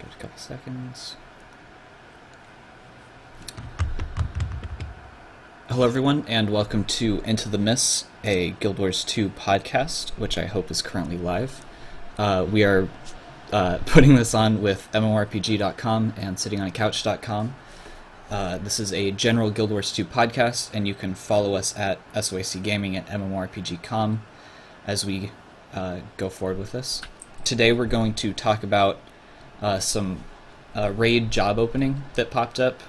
Give it a couple seconds. Hello, everyone, and welcome to Into the Mists, a Guild Wars 2 podcast, which I hope is currently live. We are putting this on with MMORPG.com and SittingOnACouch.com. This is a general Guild Wars 2 podcast, and you can follow us at SOAC Gaming at MMORPG.com as we go forward with this. Today we're going to talk about some raid job opening that popped up.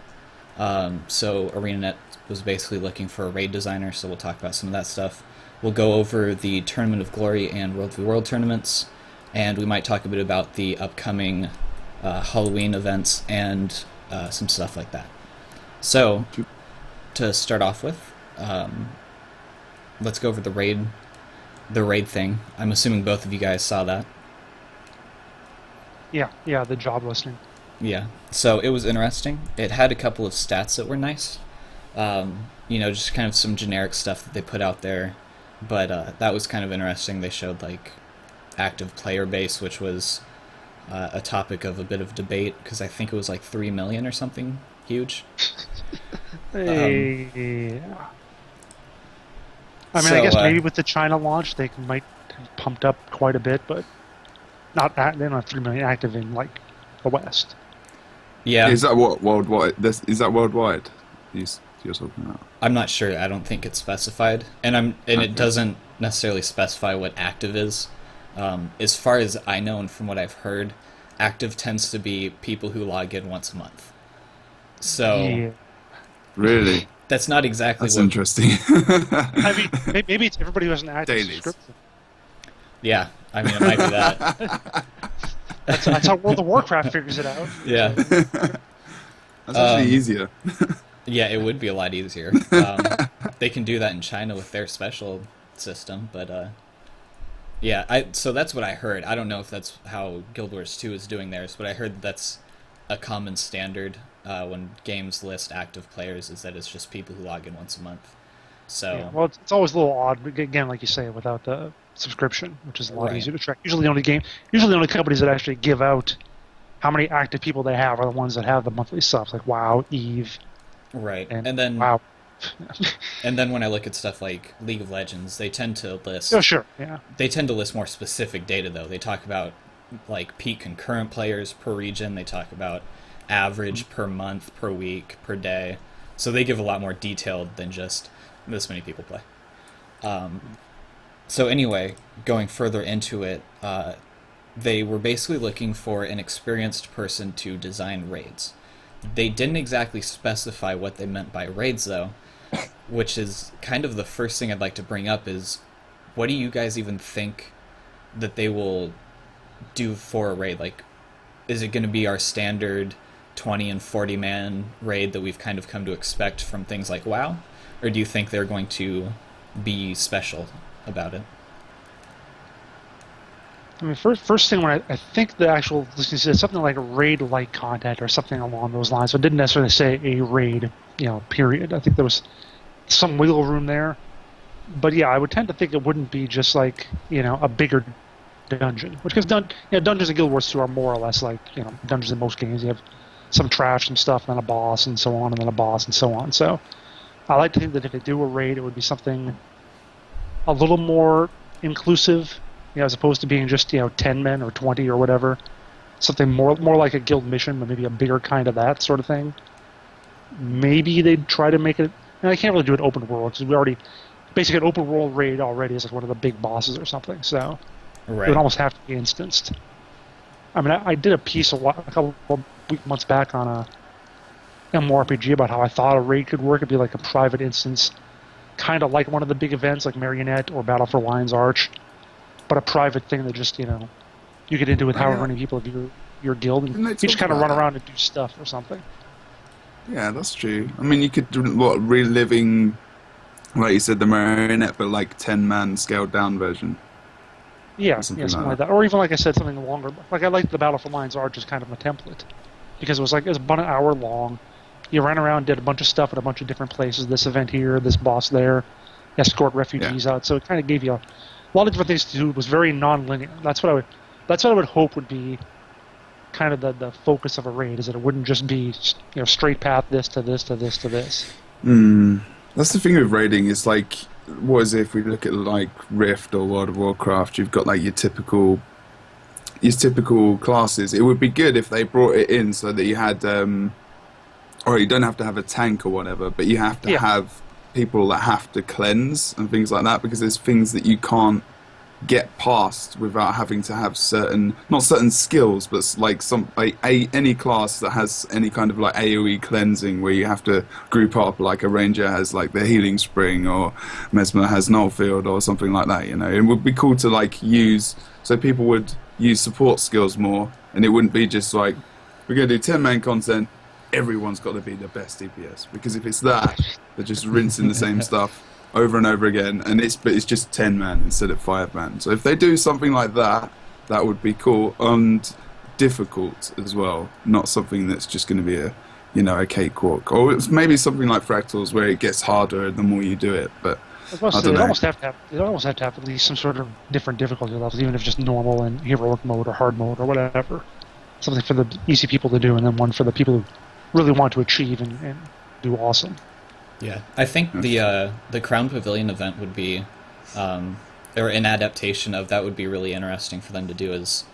So ArenaNet was basically looking for a raid designer, so we'll talk about some of that stuff. We'll go over the Tournament of Glory and World v World tournaments, and we might talk a bit about the upcoming Halloween events and some stuff like that. So, to start off with, let's go over the raid thing. I'm assuming both of you guys saw that. Yeah, the job listing. Yeah, so it was interesting. It had a couple of stats that were nice. Just kind of some generic stuff that they put out there. But that was kind of interesting. They showed, like, active player base, which was a topic of a bit of debate, because I think it was like 3 million or something huge. Yeah. I guess maybe with the China launch, they might have pumped up quite a bit, but they don't have 3 million active in, like, the West. Yeah. Is that what worldwide? Is that worldwide? You're talking about? I'm not sure. I don't think it's specified, and it doesn't necessarily specify what active is. As far as I know, and from what I've heard, active tends to be people who log in once a month. So, Yeah. Really? that's not exactly That's what. interesting. I mean, maybe it's everybody who has an active Dailies. subscription. Yeah, I mean, it might be that. That's how World of Warcraft figures it out. Yeah. That's actually easier. Yeah, it would be a lot easier. They can do that in China with their special system, but so that's what I heard. I don't know if that's how Guild Wars 2 is doing theirs, but I heard that's a common standard when games list active players, is that it's just people who log in once a month. So Yeah, well, it's always a little odd, again, like you say, without the subscription, which is a lot Right. easier to track. Usually the only companies that actually give out how many active people they have are the ones that have the monthly subs, like WoW, EVE, right, and then WoW. and then when I look at stuff like League of Legends, they tend to list Oh, sure, yeah. They tend to list more specific data, though. They talk about, like, peak concurrent players per region. They talk about average per month, per week, per day. So they give a lot more detailed than just this many people play. So anyway, going further into it, they were basically looking for an experienced person to design raids. They didn't exactly specify what they meant by raids, though, which is kind of the first thing I'd like to bring up is, what do you guys even think that they will do for a raid? Like, is it going to be our standard 20 and 40 man raid that we've kind of come to expect from things like WoW? Or do you think they're going to be special about it? I mean, first thing, when I think the actual listing said something like raid-like content or something along those lines. So it didn't necessarily say a raid, period. I think there was some wiggle room there. But yeah, I would tend to think it wouldn't be just like, a bigger dungeon. Which, because dungeons in Guild Wars 2 are more or less like, dungeons in most games. You have some trash, some stuff, and then a boss, and so on, and then a boss, and so on. So I like to think that if they do a raid, it would be something a little more inclusive, as opposed to being just 10 men or 20 or whatever. Something more like a guild mission, but maybe a bigger kind of that sort of thing. Maybe they'd try to make it. And I can't really do an open world because we already basically an open world raid already is like one of the big bosses or something. So Right. it would almost have to be instanced. I mean, I did a piece a couple of months back on a MMORPG about how I thought a raid could work. It'd be like a private instance, kind of like one of the big events like Marionette or Battle for Lion's Arch, but a private thing that just, you get into with however many people of your guild, Didn't they and you just talk kind of about run that? around and do stuff or something. Yeah, that's true. I mean, you could do reliving, like you said, the Marionette, but like 10-man scaled down version. Yeah, Something something like like that. Or even, like I said, something longer. Like, I liked the Battle for Lion's Arch as kind of a template, because it was about an hour long. You ran around, did a bunch of stuff at a bunch of different places. This event here, this boss there, escort refugees out. So it kind of gave you a lot of different things to do. It was very non-linear. That's what I would hope would be kind of the focus of a raid, is that it wouldn't just be straight path this to this to this to this. That's the thing with raiding. Is like, what is it if we look at like Rift or World of Warcraft? You've got like your typical classes. It would be good if they brought it in so that you had, or you don't have to have a tank or whatever, but you have to have people that have to cleanse and things like that, because there's things that you can't get past without having to have not certain skills, but like any class that has any kind of like AoE cleansing, where you have to group up, like a ranger has like the healing spring, or Mesmer has null field or something like that. It would be cool to like use, so people would use support skills more, and it wouldn't be just like, we're going to do 10-man content, everyone's got to be the best DPS, because if it's that, they're just rinsing the same stuff over and over again, but it's just 10-man instead of 5-man. So if they do something like that, that would be cool, and difficult as well, not something that's just going to be a cakewalk. Or it's maybe something like Fractals, where it gets harder the more you do it, but I don't know. They almost have to have at least some sort of different difficulty levels, even if it's just normal and heroic mode or hard mode or whatever. Something for the easy people to do, and then one for the people who really want to achieve and do awesome. Yeah, I think the Crown Pavilion event would be, or an adaptation of that would be really interesting for them to do as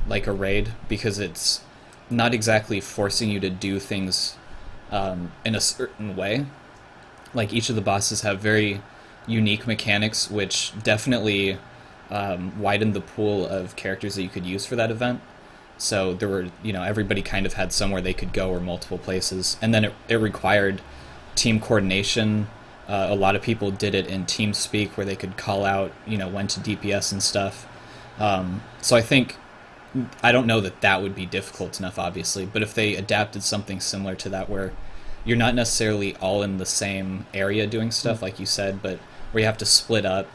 like a raid, because it's not exactly forcing you to do things in a certain way. Like, each of the bosses have very unique mechanics, which definitely widened the pool of characters that you could use for that event. So there were, everybody kind of had somewhere they could go, or multiple places, and then it required team coordination. A lot of people did it in TeamSpeak, where they could call out, when to DPS and stuff. So I don't know that would be difficult enough, obviously, but if they adapted something similar to that, where you're not necessarily all in the same area doing stuff, like you said, but where you have to split up,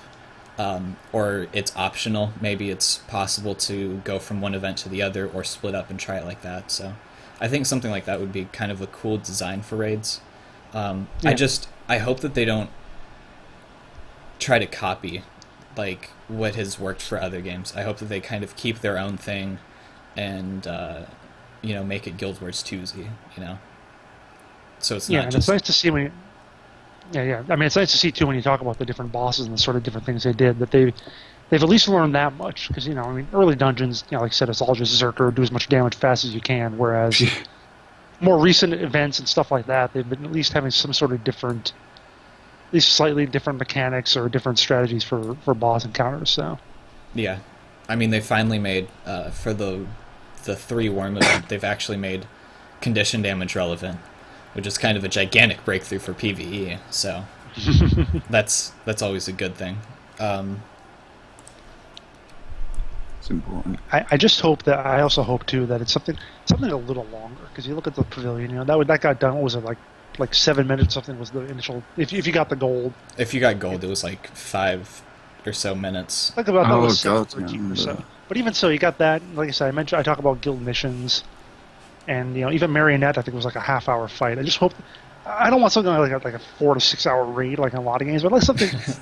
or it's optional, maybe it's possible to go from one event to the other, or split up and try it like that. So I think something like that would be kind of a cool design for raids. I hope that they don't try to copy like what has worked for other games. I hope that they kind of keep their own thing and make it Guild Wars 2-y, so it's not and just... it's nice to see when I mean, it's nice to see too when you talk about the different bosses and the sort of different things they did, that they've at least learned that much, because early dungeons, like I said, it's all just Zerker, do as much damage fast as you can, whereas more recent events and stuff like that, they've been at least having some sort of different, at least slightly different mechanics or different strategies for boss encounters. So yeah, I mean, they finally made for the 3 Worm event, they've actually made condition damage relevant, which is kind of a gigantic breakthrough for PvE. So that's always a good thing. It's important. I also hope too that it's something a little longer, because you look at the pavilion, that got done. What was it, like 7 minutes? Something was the initial. If you got the gold. If you got gold, it was like 5 or so minutes. Like about that was God, 13 or so. But even so, you got that. Like I said, I talk about guild missions, and even Marionette, I think, was like a half-hour fight. I just hope. I don't want something like a 4 to 6 hour raid like in a lot of games, but like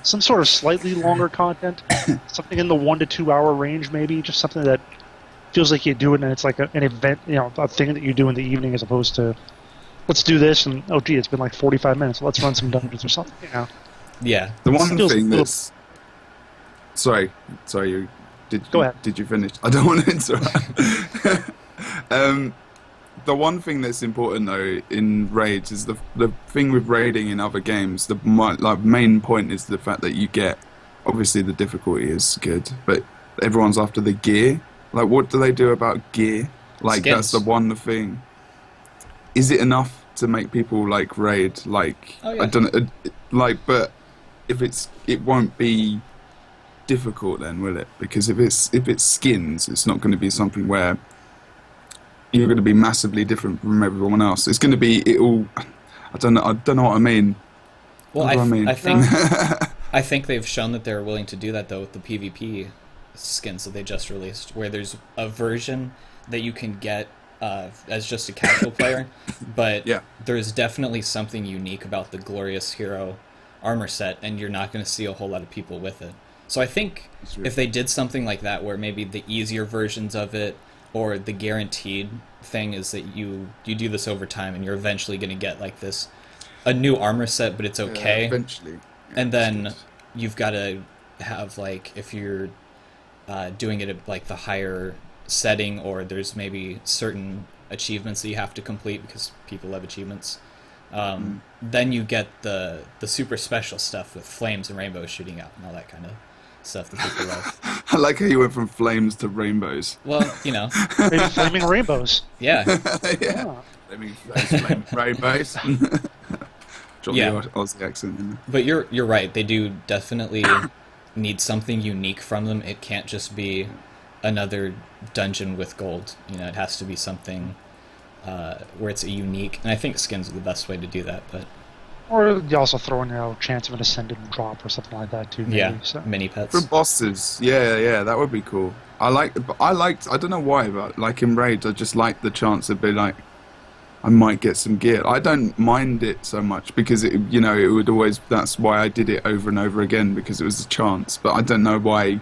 some sort of slightly longer content, something in the 1 to 2 hour range, maybe, just something that feels like you do it and it's like an event, a thing that you do in the evening, as opposed to let's do this and oh gee, it's been like 45 minutes, let's run some dungeons or something. Yeah. The one thing that's sorry, you did. Go ahead. Did you finish? I don't want to interrupt. The one thing that's important though in raids is the thing with raiding in other games. The main point is the fact that you get, obviously the difficulty is good, but everyone's after the gear. Like, what do they do about gear? Like, skins. That's the one thing. Is it enough to make people like raid? Like, Oh, yeah. I don't know. But if it won't be difficult then, will it? Because if it's skins, it's not going to be something where you're going to be massively different from everyone else. It's going to be I don't know what I mean. Well, What do I mean? I think they've shown that they're willing to do that though with the PvP skins that they just released, where there's a version that you can get as just a casual player, but Yeah. there's definitely something unique about the Glorious Hero armor set, and you're not going to see a whole lot of people with it. So I think That's true. if they did something like that, where maybe the easier versions of it or the guaranteed thing is that you do this over time, and you're eventually going to get like this a new armor set, but it's okay. Eventually. Yeah, And that's then good. you've got to have like if you're doing it at like the higher setting, or there's maybe certain achievements that you have to complete because people love achievements. Then you get the super special stuff with flames and rainbows shooting out and all that kind of stuff that people love. I like how you went from flames to rainbows. Well, you know, Maybe flaming rainbows. yeah, Yeah. Ah. Flaming rainbows. Drop Yeah. the Aussie accent in there. but you're right. They do definitely need something unique from them. It can't just be another dungeon with gold. You know, it has to be something where it's a unique. And I think skins are the best way to do that. But Or you also throw in, chance of an ascended drop or something like that too. Maybe, yeah, So. mini pets. For bosses, yeah, that would be cool. I liked, I don't know why, but like in raids, I just like the chance of be like, I might get some gear. I don't mind it so much because it would always. That's why I did it over and over again because it was a chance. But I don't know why,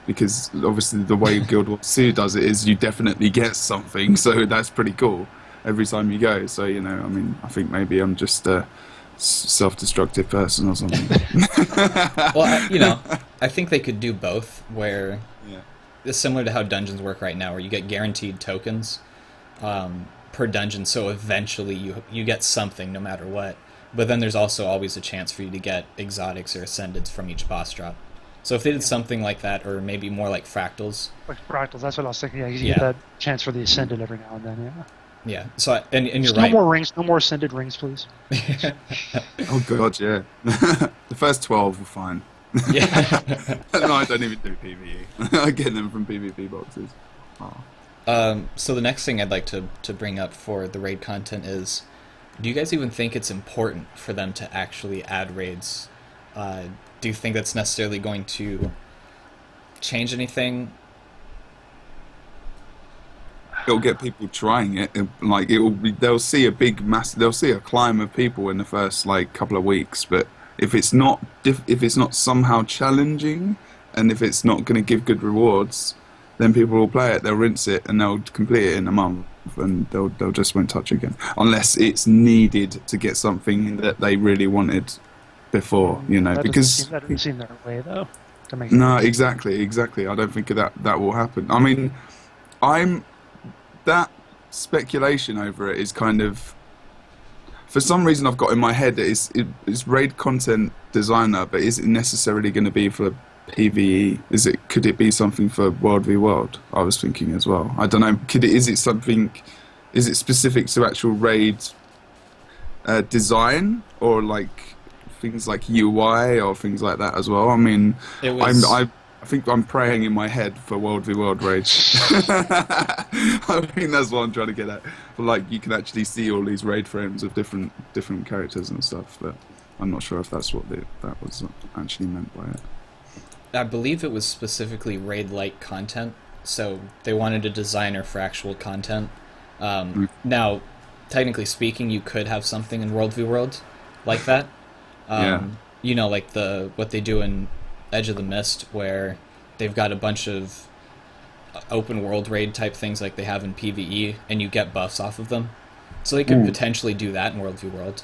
because obviously the way Guild Wars 2 does it is you definitely get something, so that's pretty cool every time you go. So I mean, I think maybe I'm just a self-destructive person or something. Well, I think they could do both, where Yeah. it's similar to how dungeons work right now, where you get guaranteed tokens per dungeon, so eventually you get something no matter what. But then there's also always a chance for you to get exotics or ascendeds from each boss drop. So if they did something like that, or maybe more like fractals. Like fractals, that's what I was thinking. Yeah, you Yeah. get that chance for the ascended every now and then. Yeah. Yeah. So and you're Just right. no more rings, no more ascended rings, please. Oh god, yeah. The first 12 were fine. Yeah. No, I don't even do PvE. I get them from PvP boxes. Oh. So the next thing I'd like to bring up for the raid content is, do you guys even think it's important for them to actually add raids? Do you think that's necessarily going to change anything? It'll get people trying it. Like they'll see they'll see a climb of people in the first like couple of weeks. But if it's not somehow challenging, and if it's not going to give good rewards, then people will play it. They'll rinse it and they'll complete it in a month, and they'll just won't touch it again unless it's needed to get something that they really wanted before. That Because doesn't seem their way though. To make no, exactly. I don't think that will happen. I mean, that speculation over it is kind of, for some reason I've got in my head that it's raid content designer, but is it necessarily going to be for PvE? Could it be something for World v World? I was thinking as well. I don't know. Is it specific to actual raid design, or like things like UI or things like that as well? I mean, I think I'm praying in my head for World v World raids. I think that's what I'm trying to get at. But like, you can actually see all these raid frames of different characters and stuff. But I'm not sure if that's what that was actually meant by it. I believe it was specifically raid-like content, so they wanted a designer for actual content. Now, technically speaking, you could have something in World v World like that. Like what they do in Edge of the Mist, where they've got a bunch of open world raid type things like they have in PvE, and you get buffs off of them. So they could potentially do that in World v World.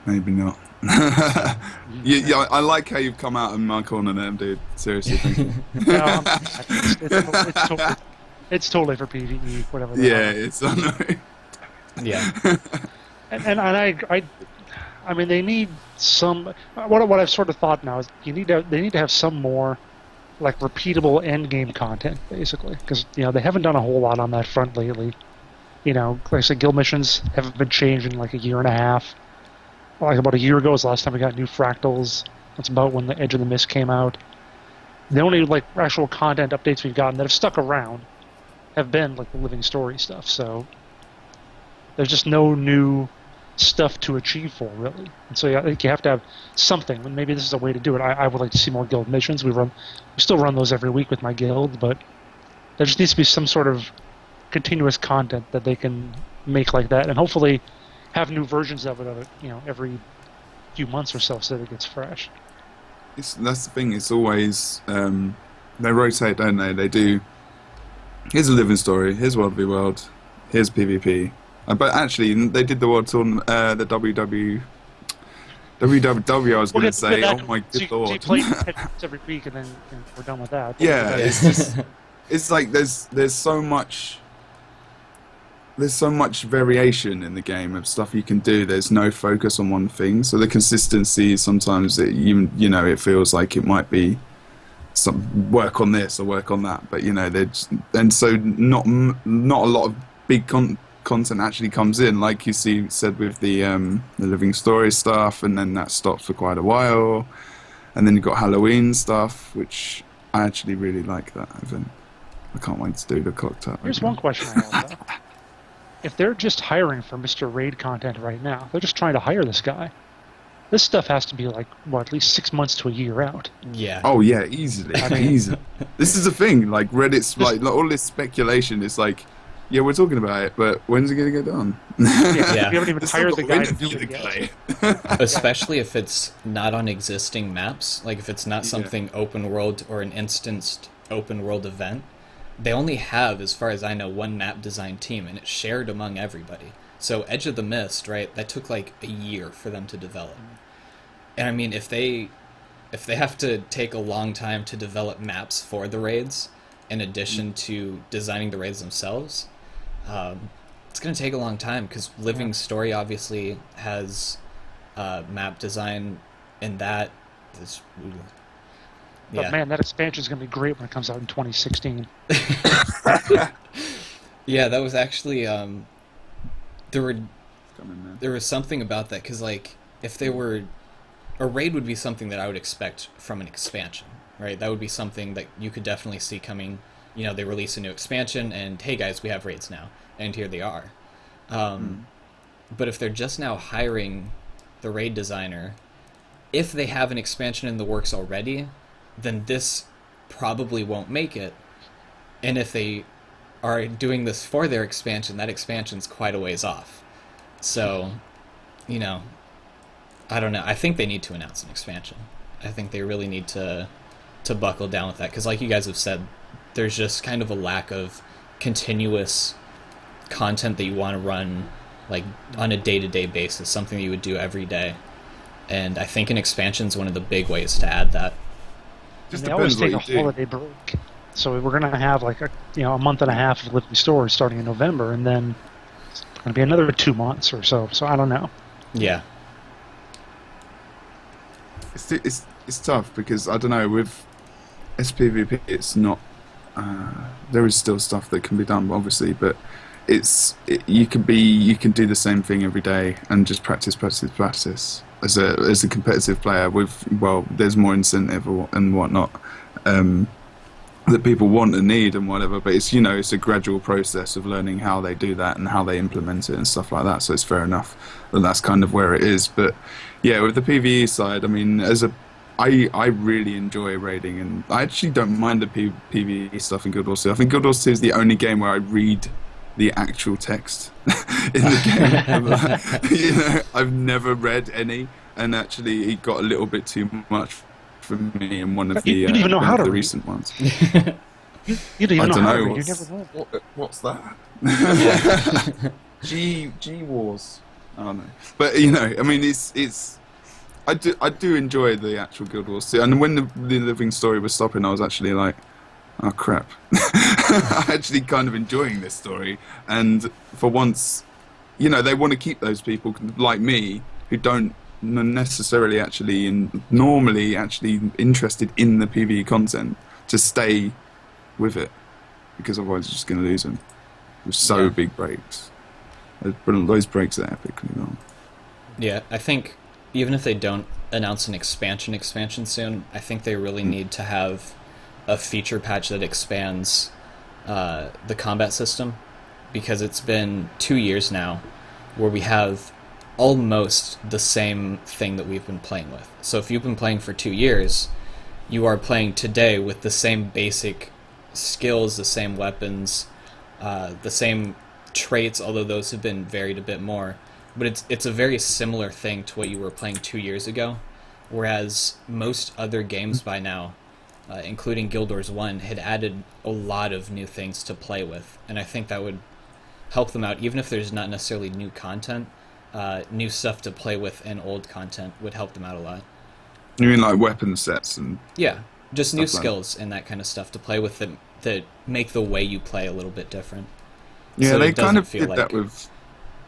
Maybe not. Yeah, I like how you've come out in my corner there, dude. Seriously. Thank you. No, it's totally for PvE, whatever. they Yeah, are. it's I know. Yeah. And I mean, they need some. What I've sort of thought now is they need to have some more like repeatable end game content, basically, because they haven't done a whole lot on that front lately. Like I said, guild missions haven't been changed in like a year and a half. Like about a year ago was the last time we got new fractals. That's about when the Edge of the Mist came out. The only like actual content updates we've gotten that have stuck around have been like the living story stuff. So there's just no new stuff to achieve for, really. And so I think you have to have something. And maybe this is a way to do it. I would like to see more guild missions. We still run those every week with my guild, but there just needs to be some sort of continuous content that they can make like that, and hopefully have new versions of it, every few months or so that it gets fresh. That's the thing. It's always they rotate, don't they? They do Here's a living story. Here's World v World. Here's PvP. But actually, they did the World Tournament, the WWW. I was going to say. Oh my good lord! So you play 10 minutes every week, and then we're done with that. Yeah, it's just. It's like there's so much. There's so much variation in the game of stuff you can do. There's no focus on one thing, so the consistency sometimes you know it feels like it might be some work on this or work on that, but you know and so not a lot of big content actually comes in, like you said with the Living Story stuff, and then that stopped for quite a while, and then you got Halloween stuff, which I actually really like that event. I can't wait to do the cocktail. Here's one question I have, though. If they're just hiring for Mr. Raid content right now, they're just trying to hire this guy. This stuff has to be like, at least 6 months to a year out. Yeah. Oh yeah, easily. Easily. This is the thing. Like Reddit's like all this speculation is like, yeah, we're talking about it, but when's it gonna get done? Yeah. We haven't even hired the guy to do it yet. Especially if it's not on existing maps, like if it's not something open world or an instanced open world event. They only have, as far as I know, one map design team, and it's shared among everybody. So Edge of the Mist, right, that took like a year for them to develop. And I mean, if they have to take a long time to develop maps for the raids, in addition to designing the raids themselves, it's going to take a long time, because Living Story obviously has map design, and that is... But man, that expansion is going to be great when it comes out in 2016. Yeah, that was actually there was something about that, because like if they were a raid would be something that I would expect from an expansion, right? That would be something that you could definitely see coming. You know, they release a new expansion, and hey guys, we have raids now, and here they are. But if they're just now hiring the raid designer, if they have an expansion in the works already, then this probably won't make it. And if they are doing this for their expansion, that expansion's quite a ways off. So, you know, I don't know. I think they need to announce an expansion. I think they really need to buckle down with that, because like you guys have said, there's just kind of a lack of continuous content that you want to run like on a day-to-day basis, something that you would do every day. And I think an expansion is one of the big ways to add that. And they always take a holiday break, so we're going to have like a month and a half of Living Story starting in November, and then it's going to be another 2 months or so. So I don't know. Yeah, it's tough, because I don't know, with SPVP it's not. There is still stuff that can be done, obviously, but you can do the same thing every day and just practice. As a competitive player, there's more incentive and whatnot that people want and need and whatever, but it's a gradual process of learning how they do that and how they implement it and stuff like that. So it's fair enough that that's kind of where it is. But yeah, with the PvE side, I mean, I really enjoy raiding, and I actually don't mind the PvE stuff in Guild Wars 2. I think Guild Wars 2 is the only game where I read the actual text in the game. I've never read any, and actually it got a little bit too much for me in one of the recent ones. You don't even know how to read. You never know. What's that? G Wars. Oh no, but I mean, I do enjoy the actual Guild Wars 2, and when the Living Story was stopping, I was actually like, oh crap. I'm actually kind of enjoying this story, and for once, they want to keep those people like me who don't necessarily normally interested in the PvE content to stay with it, because otherwise you're just going to lose them with big breaks. Those breaks are epically long. Yeah, I think even if they don't announce an expansion soon, I think they really need to have a feature patch that expands the combat system, because it's been 2 years now where we have almost the same thing that we've been playing with. So if you've been playing for 2 years, you are playing today with the same basic skills, the same weapons, the same traits, although those have been varied a bit more. But it's a very similar thing to what you were playing 2 years ago, whereas most other games by now, including Guild Wars 1, had added a lot of new things to play with, and I think that would help them out, even if there's not necessarily new content. New stuff to play with and old content would help them out a lot. You mean like weapon sets and Yeah, just new Stuff like skills and that kind of stuff to play with that make the way you play a little bit different. yeah, So they it kind doesn't of feel did like- that with.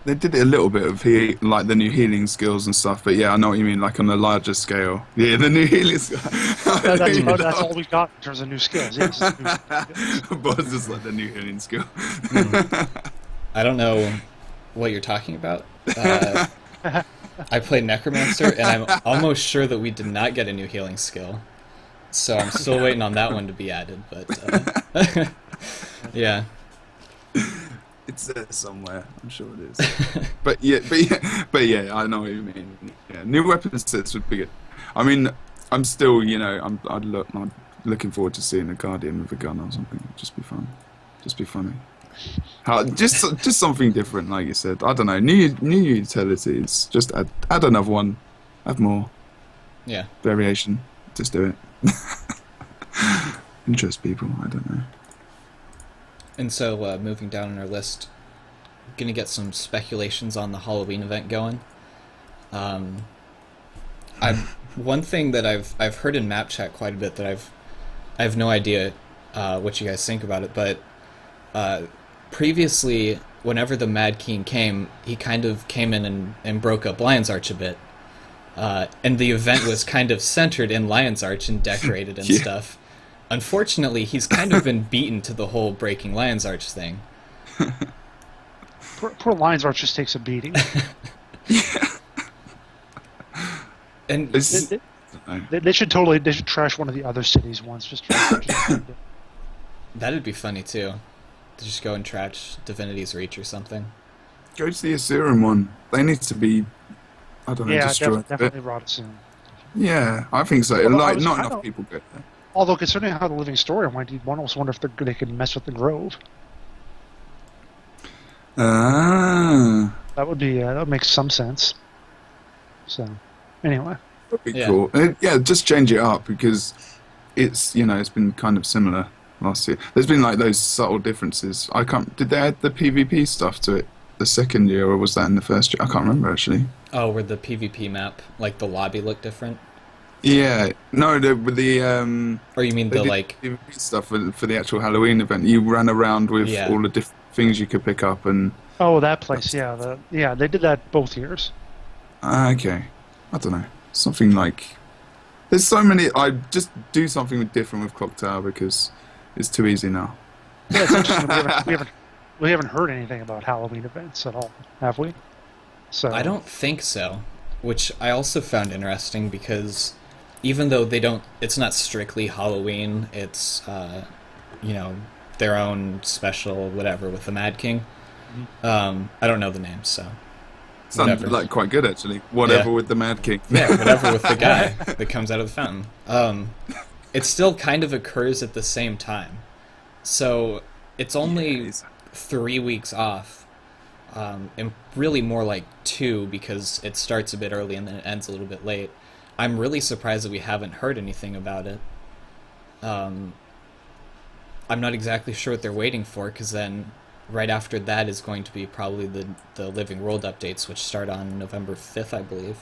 They did it a little bit of like the new healing skills and stuff, but yeah, I know what you mean, like on a larger scale. Yeah, the new healing skills. That's all we got in terms of new skills. Yeah, this is new skills. But it's just like the new healing skill. I don't know what you're talking about. I played Necromancer, and I'm almost sure that we did not get a new healing skill. So I'm still waiting on that one to be added, but yeah. It's there somewhere. I'm sure it is. but yeah, I know what you mean. Yeah, new weapon sets would be good. I mean, I'm still, I'm looking forward to seeing a Guardian with a gun or something. It'd just be fun. Just be funny. Just something different, like you said. I don't know. New utilities. Just add another one. Add more Yeah. variation. Just do it. Interest people. I don't know. And so, moving down on our list, gonna get some speculations on the Halloween event going. One thing that I've heard in map chat quite a bit that I have no idea what you guys think about it, but previously, whenever the Mad King came, he kind of came in and broke up Lion's Arch a bit. And the event was kind of centered in Lion's Arch and decorated and Yeah. stuff. Unfortunately, he's kind of been beaten to the whole breaking Lion's Arch thing. Poor Lion's Arch just takes a beating. And It's, They should trash one of the other cities once. Just that'd be funny too. To just go and trash Divinity's Reach or something. go to the Asuran one. They need to be, I don't know, yeah, destroyed. definitely rot soon. Yeah, I think so. Although I Like, was not kind enough of- people go there. Although considering how the living story went, you'd almost wonder if they can mess with the Grove. Ah, That would make some sense. So, anyway, that'd be Yeah. cool. Yeah, just change it up because it's it's been kind of similar last year. There's been like those subtle differences. I can't. Did they add the PvP stuff to it the second year, or was that in the first year? I can't remember actually. Oh, where the PvP map, like the lobby looked different? Yeah, no, with the Or you mean they the did like? PvP stuff for the actual Halloween event. You ran around with Yeah. all the different things you could pick up and. oh, that place, yeah, they did that both years. Okay. I don't know. Something like. There's so many. I just do something different with Clock Tower because it's too easy now. Yeah, it's interesting. We haven't heard anything about Halloween events at all, have we? So I don't think so. Which I also found interesting because even though it's not strictly Halloween. It's their own special whatever with the Mad King. I don't know the name, so Sounded whatever. like quite good actually. Whatever Yeah. with the Mad King. Yeah, whatever with the guy that comes out of the fountain. It still kind of occurs at the same time. So it's only Yes. 3 weeks off. And really more like 2 because it starts a bit early and then it ends a little bit late. I'm really surprised that we haven't heard anything about it. I'm not exactly sure what they're waiting for because then right after that is going to be probably the Living World updates, which start on November 5th, I believe.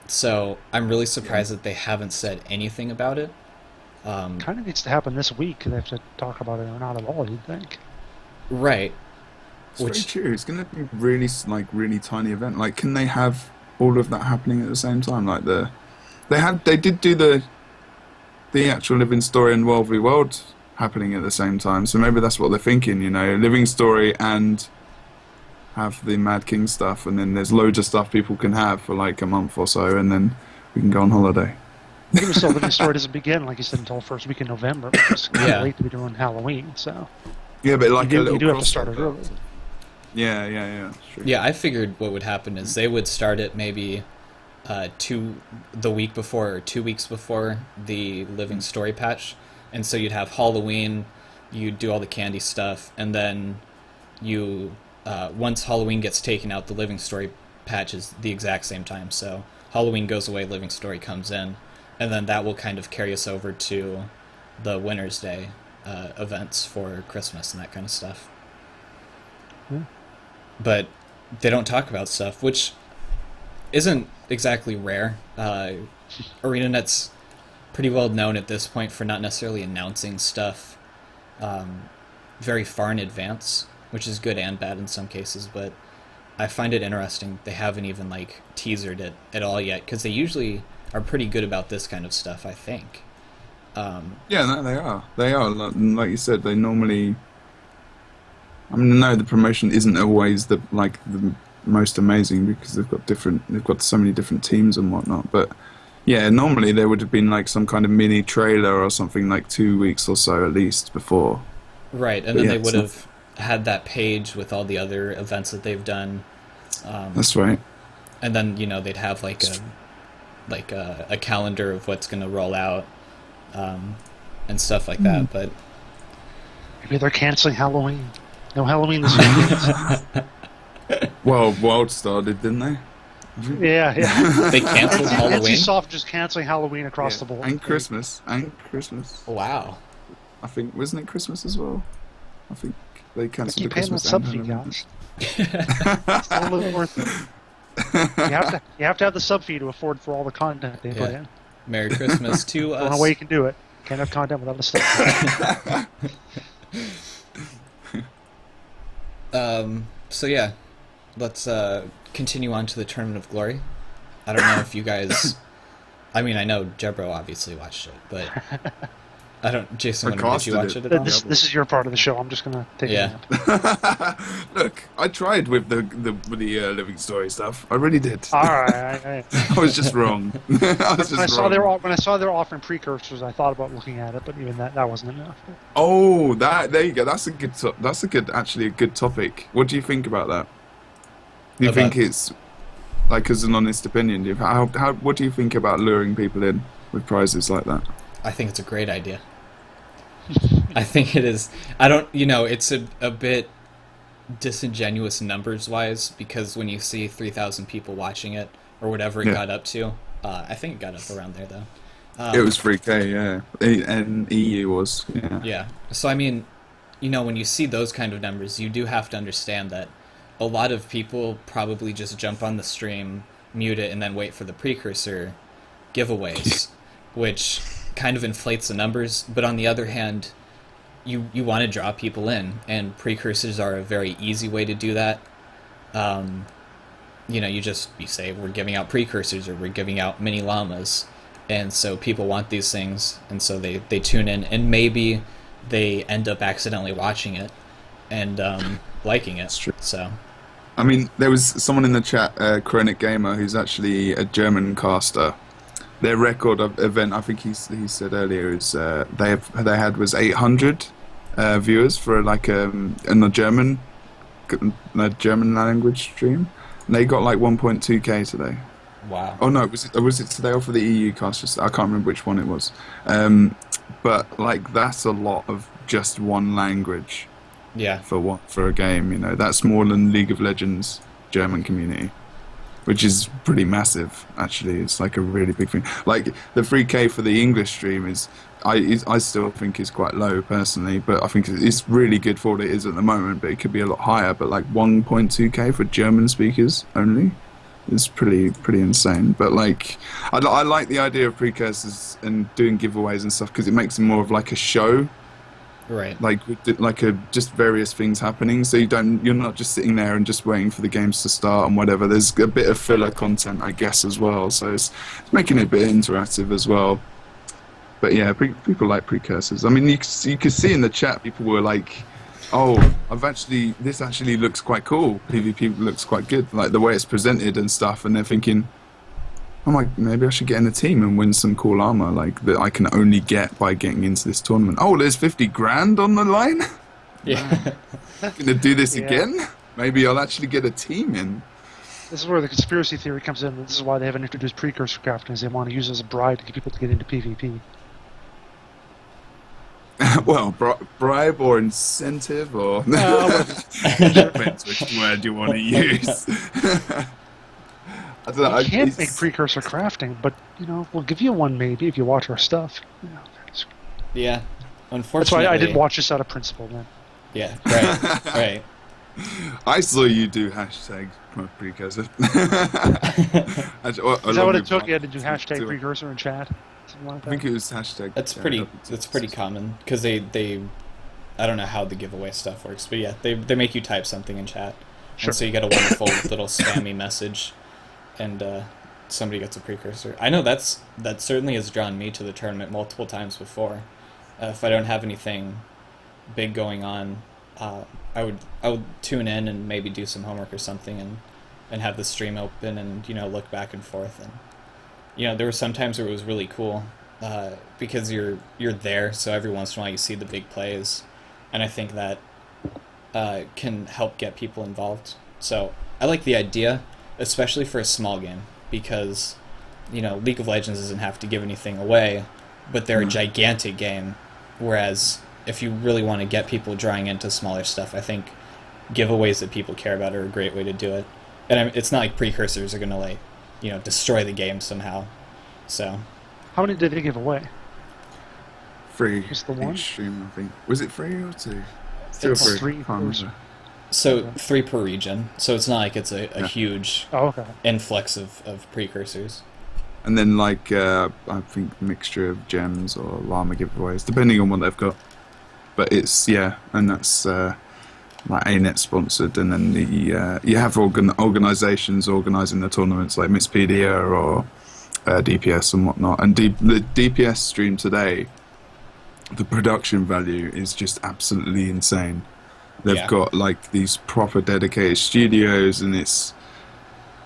So I'm really surprised that they haven't said anything about it. kind of needs to happen this week. They have to talk about it or not at all. You'd think. Right. It's Which- very true. It's going to be really tiny event. Like, can they have all of that happening at the same time? Like they did do the actual Living Story and World v World happening at the same time. So maybe that's what they're thinking. Living Story and have the Mad King stuff, and then there's loads of stuff people can have for like a month or so, and then we can go on holiday. Even still, the story doesn't begin, like you said, until the first week in November. It's kind Yeah. of late to be doing Halloween, so Yeah, but like a you little do have to start it crossover. early. Yeah. True. Yeah, I figured what would happen is they would start it maybe the week before or 2 weeks before the Living Story patch, and so you'd have Halloween, you'd do all the candy stuff, and then you once Halloween gets taken out, the Living Story patch is the exact same time. So Halloween goes away, Living Story comes in, and then that will kind of carry us over to the Winter's Day events for Christmas and that kind of stuff. But they don't talk about stuff, which isn't exactly rare. ArenaNet's pretty well known at this point for not necessarily announcing stuff very far in advance, which is good and bad in some cases, but I find it interesting they haven't even like teasered it at all yet, because they usually are pretty good about this kind of stuff, I think. Yeah, no, they are. They are. Like you said, they normally... I mean, no, the promotion isn't always the most amazing, because they've got so many different teams and whatnot. But yeah, normally there would have been like some kind of mini trailer or something like 2 weeks or so at least before. Right, and then they would have had that page with all the other events that they've done. That's right. And then they'd have like a calendar of what's going to roll out and stuff like that. But maybe they're canceling Halloween. No Halloween this weekend. Well, WildStar did, didn't they? Yeah. They canceled Halloween? NCSoft just canceling Halloween across the board. And Christmas. Wow. I think, wasn't it Christmas as well? I think they cancelled the Keep paying that Christmas sub fee, and guys. It's totally worth it. You have to have the sub fee to afford for all the content they put in. Merry Christmas to us. The only way you can do it. Can't have content without a sub fee. So yeah, let's continue on to the Tournament of Glory. I don't know if you guys... I mean, I know Jebro obviously watched it, but... I don't... Jason, did you watch it at all? This is your part of the show. I'm just going to take it out. Look, I tried with the Living Story stuff. I really did. All right. I was just wrong. When I saw they were offering precursors, I thought about looking at it, but even that wasn't enough. Oh, there you go. That's a good topic. What do you think about that? Do you think it's, like, as an honest opinion, what do you think about luring people in with prizes like that? I think it's a great idea. I think it is. I don't, it's a bit disingenuous numbers-wise, because when you see 3,000 people watching it, or whatever it got up to, I think it got up around there, though. It was 3K, yeah. And EU was, yeah. Yeah. So, I mean, when you see those kind of numbers, you do have to understand that a lot of people probably just jump on the stream, mute it, and then wait for the precursor giveaways, which kind of inflates the numbers. But on the other hand, you want to draw people in, and precursors are a very easy way to do that. You say we're giving out precursors, or we're giving out mini llamas, and so people want these things, and so they tune in, and maybe they end up accidentally watching it and liking it. That's true. So, I mean, there was someone in the chat, Chronic Gamer, who's actually a German caster. Their record of event, I think he said earlier, is they had was 800 viewers for in the German language stream, and they got like 1.2k today. Wow. Oh no, was it today or for the EU cast? I can't remember which one it was. But like, that's a lot of just one language. Yeah. For a game, that's more than League of Legends German community, which is pretty massive, actually. It's like a really big thing. Like, the 3K for the English stream I still think is quite low, personally, but I think it's really good for what it is at the moment, but it could be a lot higher. But like 1.2K for German speakers only is pretty insane. But like, I like the idea of precursors and doing giveaways and stuff, because it makes it more of like a show. Right. Like just various things happening, so you're not just sitting there and just waiting for the games to start and whatever. There's a bit of filler content, I guess, as well. So it's making it a bit interactive as well. But yeah, people like precursors. I mean, you could see in the chat, people were like, "Oh, this actually looks quite cool. PvP looks quite good, like the way it's presented and stuff." And they're thinking, I'm like, maybe I should get in a team and win some cool armor, like, that I can only get by getting into this tournament. Oh, there's 50 grand on the line? Yeah. Gonna do this again? Maybe I'll actually get a team in. This is where the conspiracy theory comes in. This is why they haven't introduced precursor crafting, is they want to use it as a bribe to get people to get into PvP. Well, bribe or incentive, or... Depends which word you want to use. I don't know. You can't make precursor crafting, but we'll give you one maybe if you watch our stuff. Yeah, That's unfortunately. why I didn't watch this out of principle, man. Yeah, right, right. I saw you do hashtag precursor. Is that what it took? You had to do hashtag precursor in chat? Something like that? I think it was hashtag. That's pretty common because they I don't know how the giveaway stuff works, but yeah, they make you type something in chat, Sure. and so you get a wonderful little spammy message, and somebody gets a precursor. I know that certainly has drawn me to the tournament multiple times before. If I don't have anything big going on, I would tune in and maybe do some homework or something, and have the stream open and look back and forth, and there were some times where it was really cool because you're there, so every once in a while you see the big plays, and I think that can help get people involved. So I like the idea, especially for a small game, because League of Legends doesn't have to give anything away, but they're a gigantic game, whereas if you really want to get people drawing into smaller stuff, I think giveaways that people care about are a great way to do it. And it's not like precursors are going to destroy the game somehow. So How many did they give away? 3 Just the one? each stream, I think. Was it 3 or 2? It's 3. Can't remember. So 3 per region. So it's not like it's a Yeah. huge Oh, okay. influx of precursors. And then I think mixture of gems or llama giveaways, depending on what they've got. But it's and that's like ANET sponsored, and then you have organisations organising the tournaments like Misspedia or DPS and whatnot. And the DPS stream today, the production value is just absolutely insane. They've got like these proper dedicated studios, and it's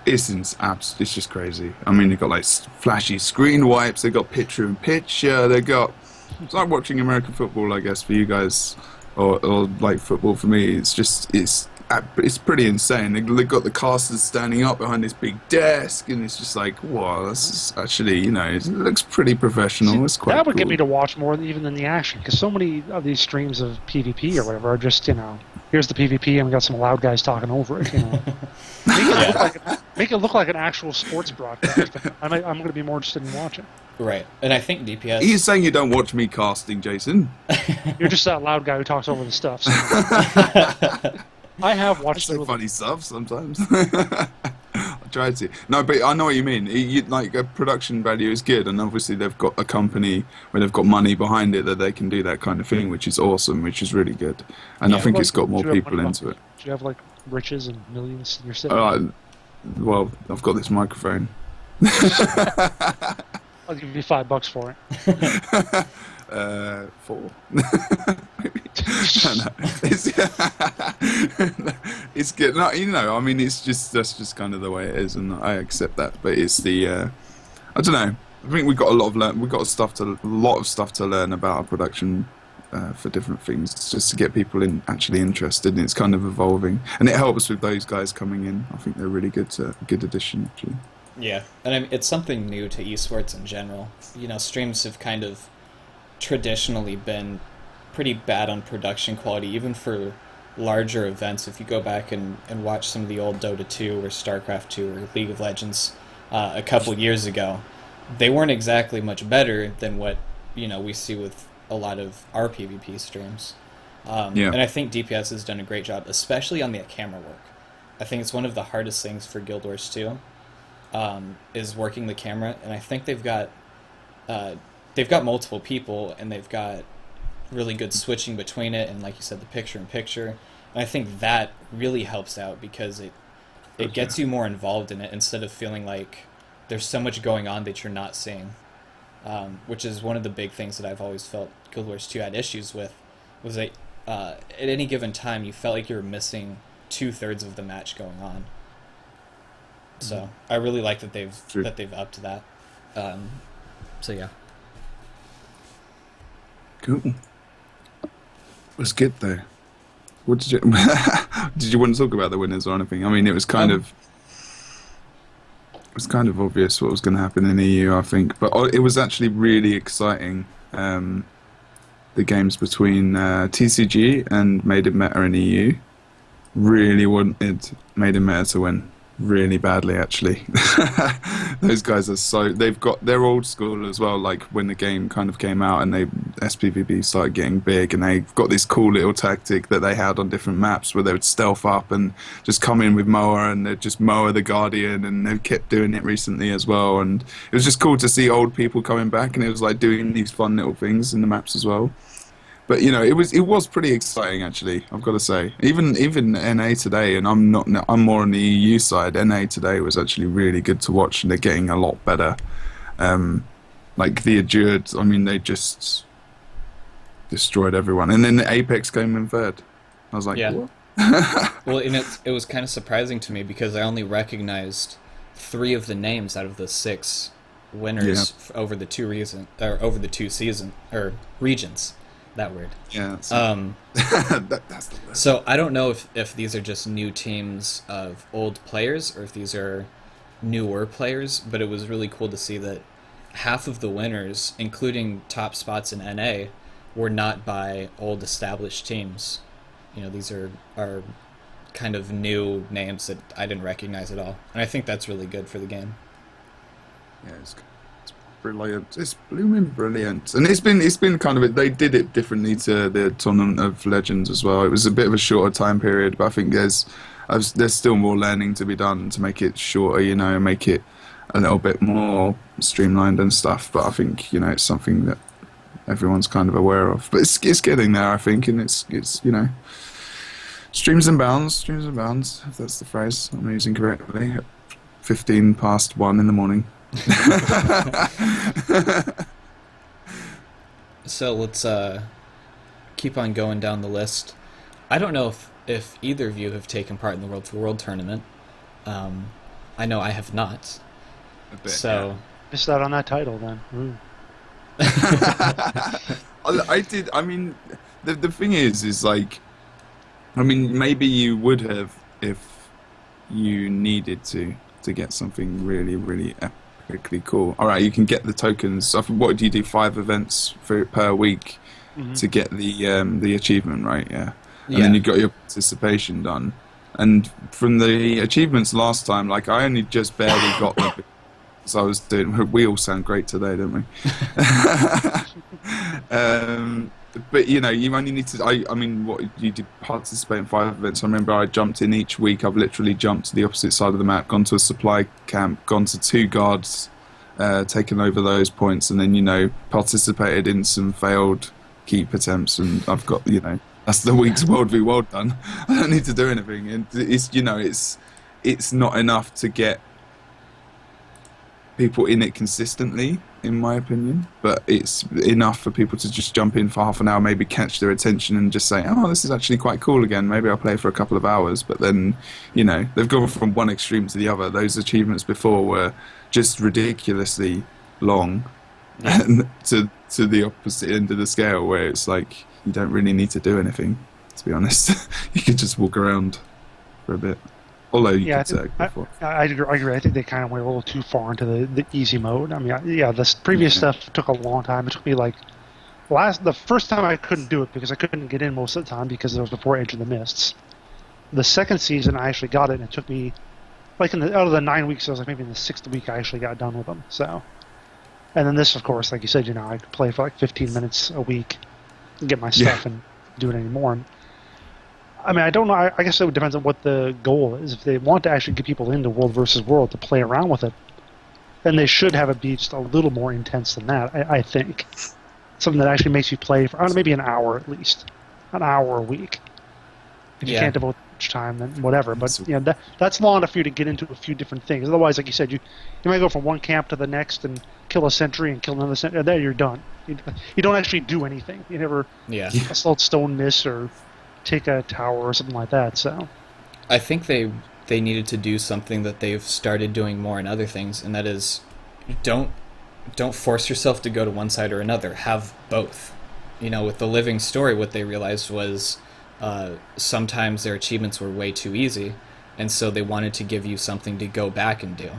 just crazy. I mean, they've got like flashy screen wipes, they've got picture-in-picture, they've got... It's like watching American football, I guess, for you guys, or like football for me. It's pretty insane. They've got the casters standing up behind this big desk, and it's just like, wow, this is actually, it looks pretty professional. It's quite That would cool. get me to watch more even than the action, because so many of these streams of PvP or whatever are just, here's the PvP and we got some loud guys talking over it, Make it look like an actual sports broadcast. I'm going to be more interested in watching. Right. And I think DPS... Are you saying you don't watch me casting, Jason? You're just that loud guy who talks over the stuff. So. I have I watched say the funny stuff sometimes. I try to. No, but I know what you mean. Like a production value is good, and obviously they've got a company where they've got money behind it that they can do that kind of thing, which is awesome, which is really good. And I think it's got more people into it. Do you have like riches and millions in your city? Well, I've got this microphone. I'll give you $5 for it. 4. No. It's good. No, I mean, that's just kind of the way it is, and I accept that. But it's the, I don't know. I think we've got a lot of stuff to learn about our production for different things, just to get people actually interested. And it's kind of evolving, and it helps with those guys coming in. I think they're really good addition, actually. Yeah, and it's something new to esports in general. Streams have kind of traditionally been pretty bad on production quality, even for larger events. If you go back and watch some of the old Dota 2 or StarCraft 2 or League of Legends a couple years ago, they weren't exactly much better than what we see with a lot of our PvP streams. And I think DPS has done a great job, especially on the camera work. I think it's one of the hardest things for Guild Wars 2. Is working the camera, and I think they've got multiple people, and they've got really good switching between it, and like you said, the picture-in-picture, and I think that really helps out because it gets you more involved in it instead of feeling like there's so much going on that you're not seeing, which is one of the big things that I've always felt Guild Wars 2 had issues with, was that at any given time you felt like you were missing 2/3 of the match going on. So I really like that they've upped that. So yeah. Cool. Let's get there. What did you did you want to talk about the winners or anything? I mean, it was kind of obvious what was going to happen in EU, I think, but it was actually really exciting. The games between TCG and Made in Meta in EU really wanted Made in Meta to win. really badly actually. Those guys are they're old school as well. Like when the game kind of came out and SPVB started getting big, and they've got this cool little tactic that they had on different maps where they would stealth up and just come in with mower, and they'd just mower the Guardian, and they kept doing it recently as well. And it was just cool to see old people coming back, and it was like doing these fun little things in the maps as well. But it was pretty exciting actually. I've got to say, even NA today, and I'm more on the EU side. NA today was actually really good to watch, and they're getting a lot better. Like the Adjured, I mean, they just destroyed everyone, and then the Apex came in third. I was like, Yeah. what? Well, and it was kind of surprising to me because I only recognized 3 of the names out of the 6 winners over the 2 season or regions. That word. Yeah. That's the word. So I don't know if these are just new teams of old players or if these are newer players, but it was really cool to see that half of the winners, including top spots in NA, were not by old established teams. These are kind of new names that I didn't recognize at all. And I think that's really good for the game. Yeah, it's brilliant. It's blooming brilliant, and it's been kind of they did it differently to the Tournament of Legends as well. It was a bit of a shorter time period, but I think there's still more learning to be done to make it shorter, make it a little bit more streamlined and stuff. But I think it's something that everyone's kind of aware of. But it's getting there, I think, and it's streams and bounds, if that's the phrase I'm using correctly. 15 past 1 in the morning. So let's keep on going down the list. I don't know if either of you have taken part in the World for World tournament. I know I have not. A bit, so Missed out on that title then. Ooh. I did. I mean, the thing is like, I mean, maybe you would have if you needed to get something really, really epically cool. All right, you can get the tokens. What do you do? 5 events per week to get the achievement, right? Yeah. And then you got your participation done. And from the achievements last time, like I only just barely got them. So I was doing. We all sound great today, don't we? But you only need to. I mean, what you did participate in 5 events. I remember I jumped in each week. I've literally jumped to the opposite side of the map, gone to a supply camp, gone to 2 guards, taken over those points, and then participated in some failed keep attempts. And I've got that's the week's World v World done. I don't need to do anything. And it's not enough to get people in it consistently, in my opinion, but it's enough for people to just jump in for half an hour, maybe catch their attention and just say, oh, this is actually quite cool again, maybe I'll play for a couple of hours. But then they've gone from one extreme to the other. Those achievements before were just ridiculously long, and to the opposite end of the scale, where it's like you don't really need to do anything, to be honest. You could just walk around for a bit. Although you could say before. I agree. I think they kind of went a little too far into the easy mode. I mean, the previous stuff took a long time. It took me the first time I couldn't do it because I couldn't get in most of the time because it was before Age of the Mists. The second season I actually got it, and it took me out of the 9 weeks, I was maybe in the 6th week I actually got done with them. So, and then this, of course, like you said, I could play for 15 minutes a week, and get my stuff and do it anymore. I mean, I don't know. I guess it depends on what the goal is. If they want to actually get people into World versus World to play around with it, then they should have it be just a little more intense than that, I think. Something that actually makes you play for maybe an hour at least. An hour a week. If you can't devote much time, then whatever. But that's long enough for you to get into a few different things. Otherwise, like you said, you might go from one camp to the next and kill a sentry and kill another sentry. There you're done. You don't actually do anything. You never assault stone miss or take a tower or something like that. So I think they needed to do something that they've started doing more in other things, and that is don't force yourself to go to one side or another. Have both. With the Living Story, what they realized was sometimes their achievements were way too easy, and so they wanted to give you something to go back and do.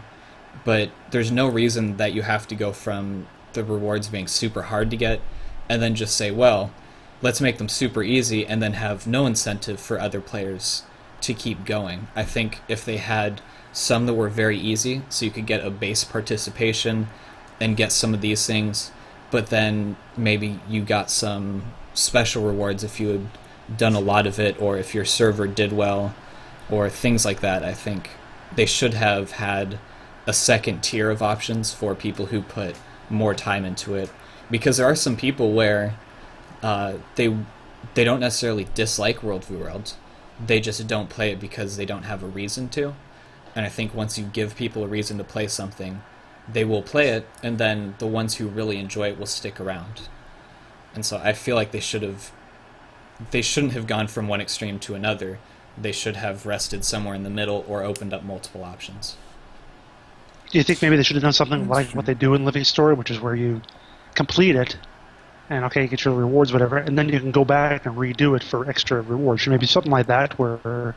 But there's no reason that you have to go from the rewards being super hard to get and then just say, well, let's make them super easy and then have no incentive for other players to keep going. I think if they had some that were very easy, so you could get a base participation and get some of these things, but then maybe you got some special rewards if you had done a lot of it, or if your server did well, or things like that. I think they should have had a second tier of options for people who put more time into it, because there are some people where they don't necessarily dislike World v. World, they just don't play it because they don't have a reason to. And I think once you give people a reason to play something, they will play it, and then the ones who really enjoy it will stick around. And so I feel like they shouldn't have gone from one extreme to another. They should have rested somewhere in the middle or opened up multiple options. Do you think maybe they should have done something like what they do in Living Story, which is where you complete it, and okay, you get your rewards, whatever, and then you can go back and redo it for extra rewards? Should maybe something like that where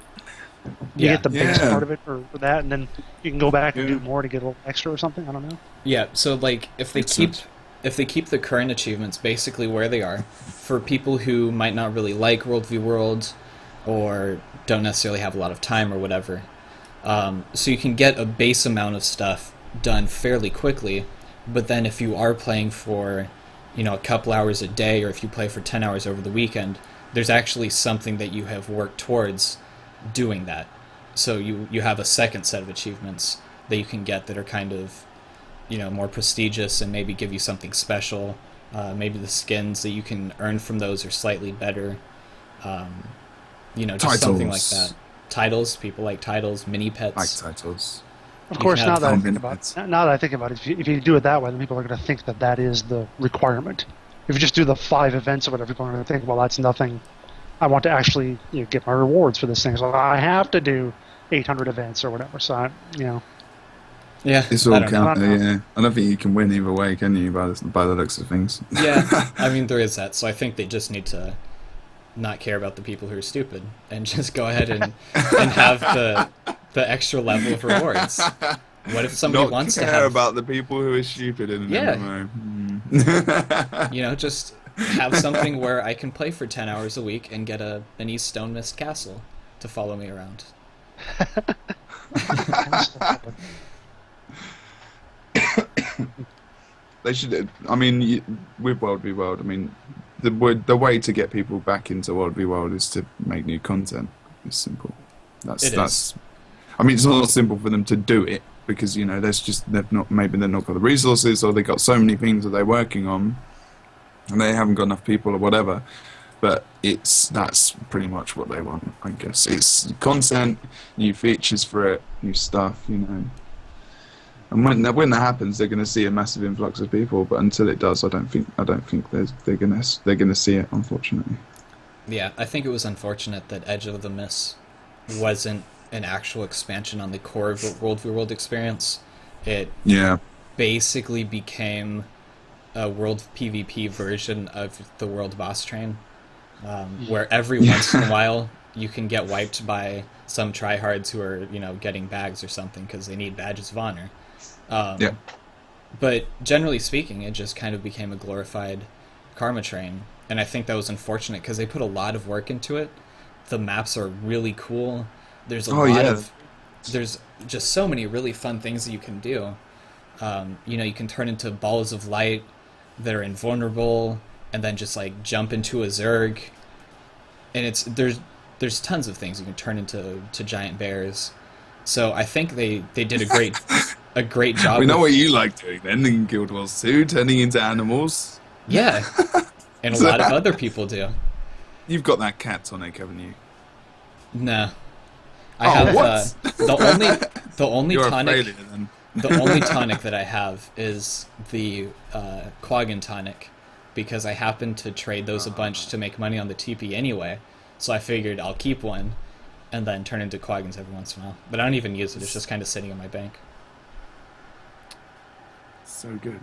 you get the base part of it for that, and then you can go back and do more to get a little extra or something? I don't know. Yeah, so like if they keep the current achievements basically where they are, for people who might not really like World v. World or don't necessarily have a lot of time or whatever, so you can get a base amount of stuff done fairly quickly, but then if you are playing for, a couple hours a day, or if you play for 10 hours over the weekend, there's actually something that you have worked towards doing that. So you have a second set of achievements that you can get that are kind of, more prestigious and maybe give you something special. Maybe the skins that you can earn from those are slightly better. Just Titles. Something like that. Titles, people like titles, mini pets. Like titles. Of course, have now that I think about it, if you do it that way, then people are going to think that is the requirement. If you just do the 5 events or whatever, people are going to think, well, that's nothing. I want to actually get my rewards for this thing, so I have to do 800 events or whatever. So Yeah, it's all counter. Yeah, I don't think you can win either way, can you? By the looks of things. Yeah, I mean there is that. So I think they just need to not care about the people who are stupid and just go ahead and have the extra level of rewards. What if somebody wants to care about the people who are stupid in an MMO? Just have something where I can play for 10 hours a week and get an East Stone Mist castle to follow me around. They should. I mean, with World v. World, I mean, the way to get people back into World v. World is to make new content. It's simple. That's. I mean, it's not simple for them to do it because they've not got the resources, or they got so many things that they're working on, and they haven't got enough people or whatever. But that's pretty much what they want, I guess. It's content, new features for it, new stuff, And when that happens, they're going to see a massive influx of people. But until it does, I don't think they're going to see it, unfortunately. Yeah, I think it was unfortunate that Edge of the Mist wasn't an actual expansion on the core of World v. World experience. It basically became a World PvP version of the World Boss Train, where every once in a while you can get wiped by some tryhards who are getting bags or something because they need badges of honor. But generally speaking, it just kind of became a glorified Karma Train, and I think that was unfortunate because they put a lot of work into it. The maps are really cool. There's there's just so many really fun things that you can do. You can turn into balls of light that are invulnerable, and then just like jump into a Zerg, and there's tons of things you can turn into giant bears. So I think they did a great job. We know what you like doing then in Guild Wars 2, turning into animals. Yeah, and a lot of other people do. You've got that cat tonic, haven't you? No, I have what? the only You're tonic. a failure, then. The only tonic that I have is the Quaggan tonic, because I happen to trade those a bunch to make money on the TP anyway. So I figured I'll keep one, and then turn into Quaggans every once in a while. But I don't even use it; it's just kind of sitting in my bank. So good.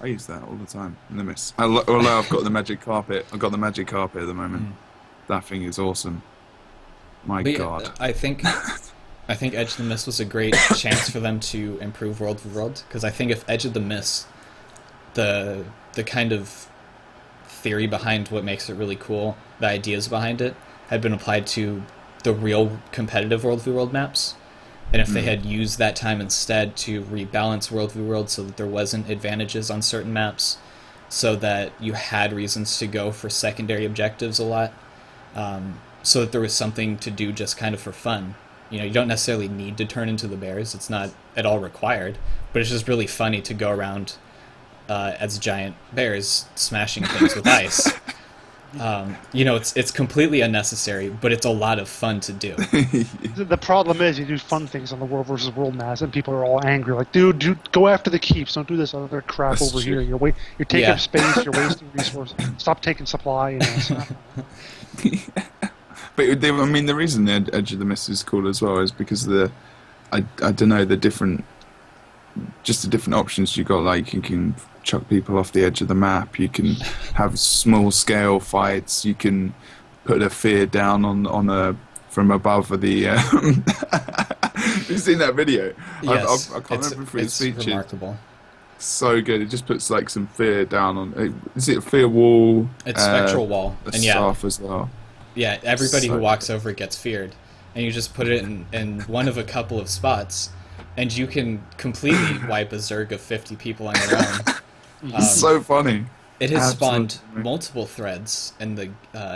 I use that all the time in the Mist. Although I've got the magic carpet. I've got the magic carpet at the moment. That thing is awesome. My God. I think Edge of the Mist was a great chance for them to improve World v. World, because I think if Edge of the Mist, the kind of theory behind what makes it really cool, the ideas behind it, had been applied to the real competitive World v World maps. And if they had used that time instead to rebalance World v World so that there wasn't advantages on certain maps, so that you had reasons to go for secondary objectives a lot, so that there was something to do just kind of for fun. You know, you don't necessarily need to turn into the bears. It's not at all required, but it's just really funny to go around as giant bears smashing things with ice. You know, it's completely unnecessary, but it's a lot of fun to do. The problem is you do fun things on the World versus World maps, and people are all angry. Like, dude, go after the keeps. Don't do this other crap That's over true. here. You're taking up space. You're wasting resources. Stop taking supply. You know, so. But I mean, the reason the Edge of the Mist is cool as well is because I don't know, the different options you got. Like, you can chuck people off the edge of the map. You can have small scale fights. You can put a fear down on a from above of the. You've seen that video? Yes, I can't remember if it's featured. remarkable. So good. It just puts like some fear down on. Is it a fear wall? It's spectral wall, A and yeah, staff as well. yeah. Everybody who So walks over it gets feared, and you just put it in one of a couple of spots, and you can completely wipe a Zerg of 50 people on your own. It's so funny. It has spawned Absolutely. multiple threads in the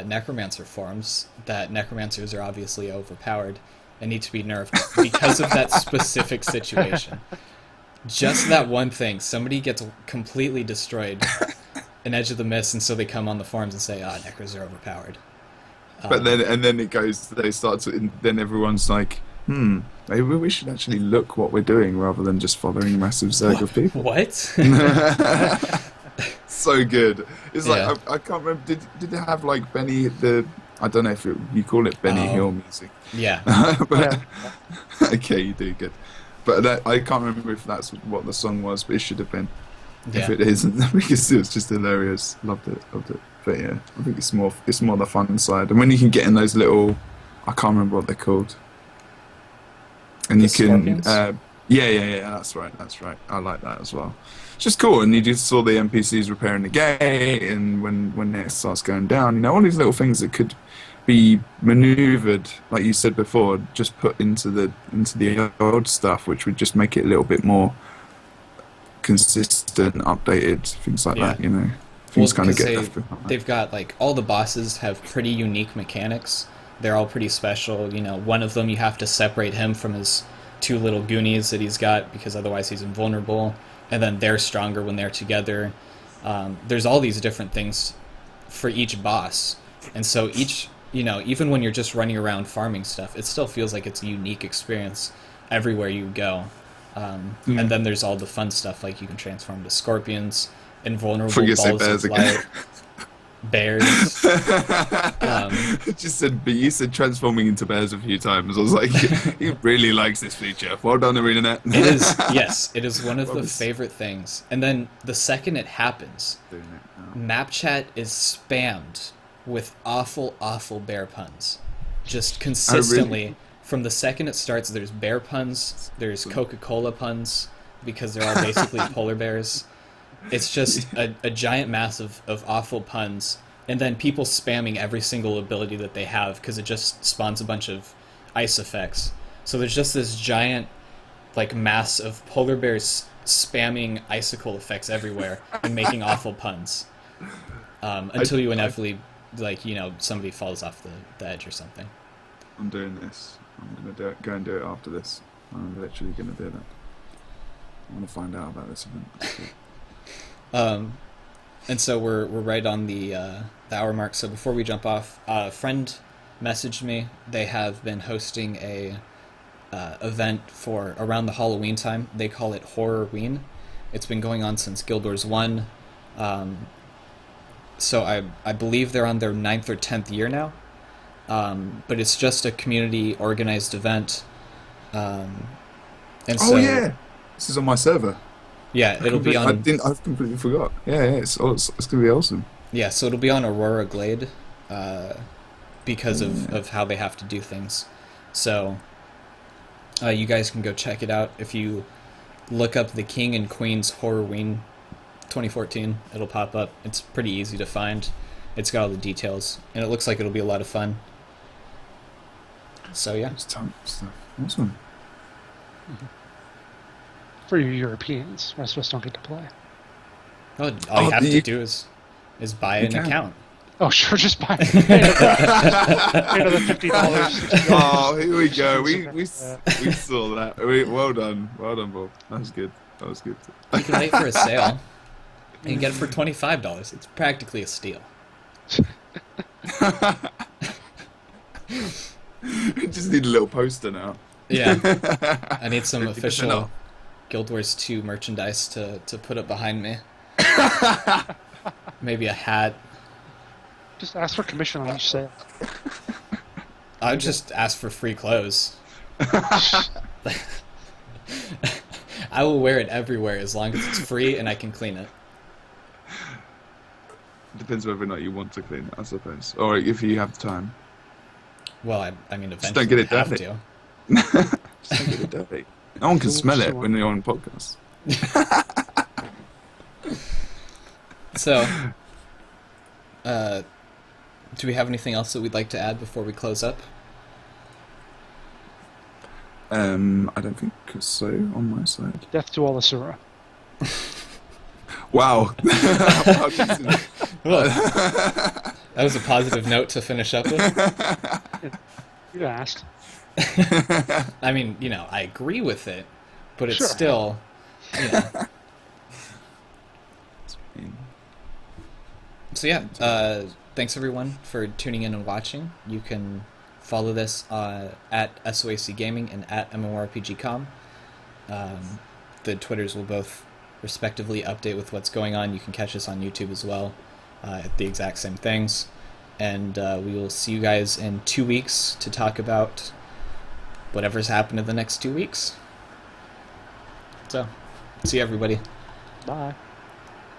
Necromancer forums that Necromancers are obviously overpowered and need to be nerfed because of that specific situation. Just that one thing. Somebody gets completely destroyed in Edge of the Mist, and so they come on the forums and say, Necros are overpowered. But then it goes. They start to. And then everyone's like, maybe we should actually look what we're doing rather than just following a massive Zerg of people. What? So good. It's like Yeah. I can't remember. Did it have like Benny the? I don't know if you call it Benny Oh. Hill music. Yeah. But, okay, you do good. But I can't remember if that's what the song was, but it should have been. If Yeah. it isn't, because it was just hilarious. Loved it. But yeah, I think it's more the fun side. And when you can get in those little, I can't remember what they're called. And The you can, scorpions? yeah, that's right. I like that as well. It's just cool, and you just saw the NPCs repairing the gate, and when it starts going down, you know, all these little things that could be maneuvered, like you said before, just put into the old stuff, which would just make it a little bit more consistent, updated, things like Yeah. that. You know, things kind of because get left behind. they've got, like, all the bosses have pretty unique mechanics. They're all pretty special. You know, one of them you have to separate him from his two little goonies that he's got because otherwise he's invulnerable. And then they're stronger when they're together. There's all these different things for each boss. And so each, you know, even when you're just running around farming stuff, it still feels like it's a unique experience everywhere you go. And then there's all the fun stuff, like you can transform to scorpions, invulnerable Before you say balls bears of again. light, bears. Just said, but you said transforming into bears a few times. I was like, he really likes this feature. Well done, ArenaNet. It is, yes, it is one of What the was- favorite things. And then the second it happens, Doing it now. map chat is spammed with awful, awful bear puns. Just consistently. From the second it starts, there's bear puns, there's Coca-Cola puns, because they're all basically polar bears. It's just a giant mass of awful puns, and then people spamming every single ability that they have, because it just spawns a bunch of ice effects. So there's just this giant, like, mass of polar bears spamming icicle effects everywhere and making awful puns. Until you inevitably, like, you know, somebody falls off the edge or something. I'm doing this. I'm gonna go and do it after this. I'm literally gonna do that. I want to find out about this event. And so we're right on the hour mark. So before we jump off, a friend messaged me. They have been hosting a event for around the Halloween time. They call it Horrorween. It's been going on since Guild Wars 1. So I believe they're on their 9th or 10th year now. But it's just a community organized event. And so, Oh yeah, this is on my server. yeah, it'll be on. I completely forgot. Yeah, it's gonna be awesome. Yeah, so it'll be on Aurora Glade, because of how they have to do things. So you guys can go check it out. If you look up the King and Queen's Horrorween 2014, it'll pop up. It's pretty easy to find. It's got all the details, and it looks like it'll be a lot of fun. So yeah. It's tons of stuff. Awesome. For you Europeans, the rest of us don't get to play. Well, all you have to you- do is buy an can. account. Oh, sure, just buy another $50. Oh, here we go. We Yeah. we saw that. Well done, Bob. That was good. You can wait for a sale. And you get it for $25. It's practically a steal. We just need a little poster now. Yeah. I need some 50% official off. Guild Wars 2 merchandise to put up behind me. Maybe a hat. Just ask for commission on each sale. I would just ask for free clothes. I will wear it everywhere as long as it's free and I can clean it. Depends whether or not you want to clean it, I suppose, or if you have the time. Well, I mean, Just eventually don't get it you have dirty. to. Just don't get it dirty. No one can smell it when you're on podcast. So, do we have anything else that we'd like to add before we close up? I don't think so on my side. Death to all Asura. Wow. Well, that was a positive note to finish up with. You asked. I mean, I agree with it, but it's Sure. still, So yeah, thanks everyone for tuning in and watching. You can follow this at SOAC Gaming and at MMORPG.com. The Twitters will both respectively update with what's going on. You can catch us on YouTube as well at the exact same things. And we will see you guys in 2 weeks to talk about whatever's happened in the next 2 weeks. So, see you everybody. Bye.